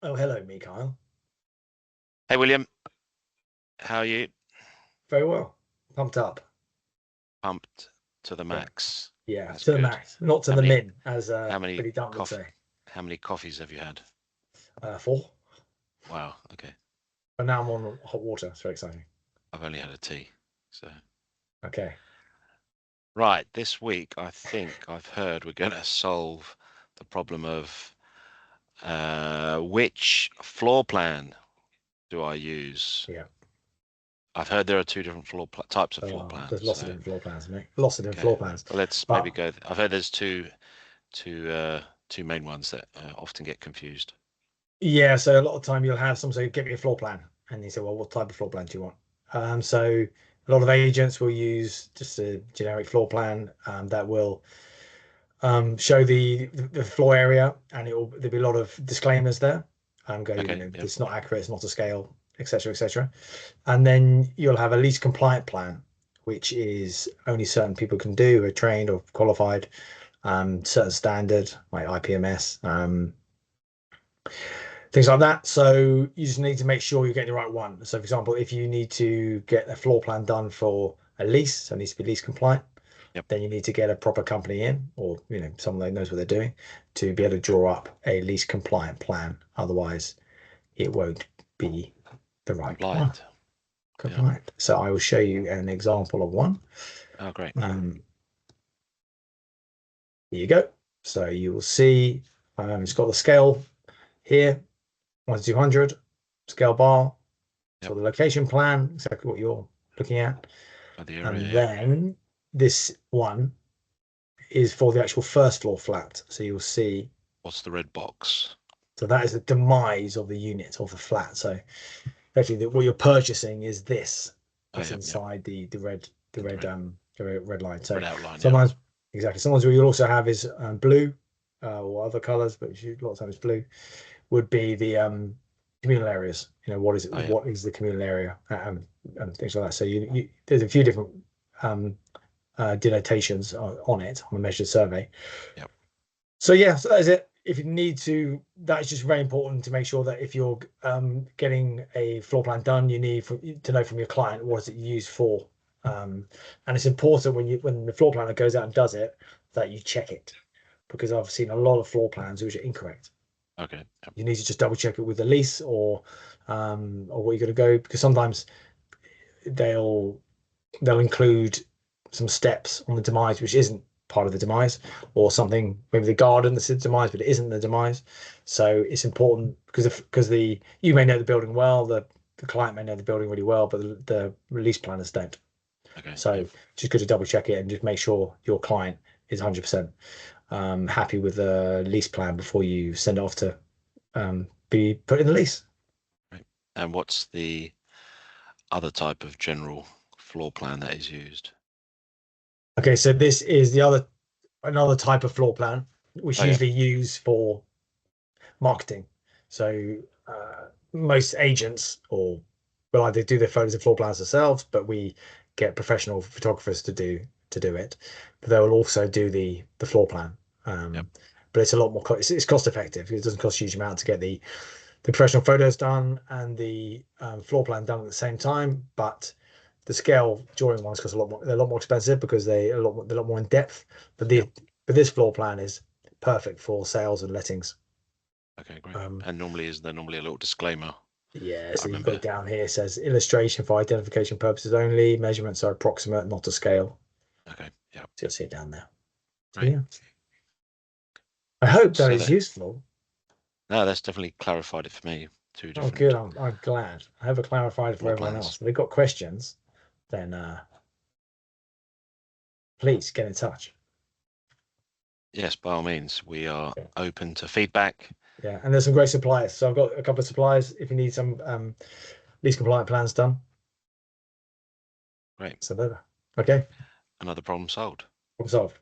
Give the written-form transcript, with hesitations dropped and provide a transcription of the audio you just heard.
Oh, hello, Mikhail. Hey, William. How are you? Very well. Pumped up. Pumped to the max. Yeah, That's to the good. max, not to How the many min, as how many Billy Dunn would say. how many coffees have you had? 4. Wow, okay. But now I'm on hot water. It's very exciting. I've only had a tea. So Okay. right, this week I think I've heard we're gonna solve the problem of which floor plan do I use? Yeah. I've heard there are two different types of floor plans. There's lots of different floor plans, mate. Lots of different floor plans. Well, let's But maybe go. I've heard there's two main ones that often get confused. yeah, so a lot of time you'll have someone say, "Give me a floor plan," and you say, "Well, what type of floor plan do you want?" So a lot of agents will use just a generic floor plan that will show the floor area, and there'll be a lot of disclaimers there. It's not accurate, it's not a scale, etc., etc. And then you'll have a lease compliant plan, which is only certain people can do who are trained or qualified, certain standard like IPMS, things like that. So you just need to make sure you're getting the right one. So, for example, if you need to get a floor plan done for a lease, so it needs to be lease compliant. Yep. Then you need to get a proper company in, or someone that knows what they're doing, to be able to draw up a lease compliant plan. Otherwise, it won't be the right one. Compliant. Yeah. So I will show you an example of one. Oh, great. Here you go. So you will see it's got the scale here, 1 to 200, scale bar. Yep. So the location plan, exactly what you're looking at. And then this one is for the actual first floor flat. So you'll see. What's the red box? So that is the demise of the unit, of the flat. So actually, what you're purchasing is this. That's inside the red line. So red outline, sometimes exactly. Sometimes what you'll also have is blue or other colors, but a lot of times blue would be the communal areas. What is it? What is the communal area and things like that. So there's a few different denotations on it on the measured survey. Yep. So yeah, so that is it. If you need to, that's just very important to make sure that if you're getting a floor plan done, you need to know from your client what is it used for. And it's important when the floor planner goes out and does it that you check it, because I've seen a lot of floor plans which are incorrect. Okay. Yep. You need to just double check it with the lease or what you're going to go, because sometimes they'll include some steps on the demise which isn't part of the demise, or something, maybe the garden that's the demise but it isn't the demise. So it's important because you may know the building well, the client may know the building really well, but the release planners don't. Okay. So just good to double check it and just make sure your client is 100% happy with the lease plan before you send it off to be put in the lease. Right. And what's the other type of general floor plan that is used? Okay, so this is another type of floor plan, which usually use for marketing. So most agents will either do their photos and floor plans themselves, but we get professional photographers to do it. But they will also do the floor plan. But it's a lot more. It's cost effective. It doesn't cost a huge amount to get the professional photos done and the floor plan done at the same time. But the scale drawing ones cost a lot more. They're a lot more expensive because they're a lot more in depth. But this floor plan is perfect for sales and lettings. Okay, great. And is there normally a little disclaimer? Yeah, so you've got it down here. It says illustration for identification purposes only. Measurements are approximate, not to scale. Okay, yeah. So you'll see it down there. Right. Yeah. I hope that is useful. No, that's definitely clarified it for me. Oh, good. I'm glad. I hope it clarified it for everyone else. If they've got questions, then please get in touch. Yes, by all means. We are open to feedback. Yeah, and there's some great suppliers. So I've got a couple of suppliers if you need some lease compliant plans done. Great. So there. Okay. Another problem solved. Problem solved.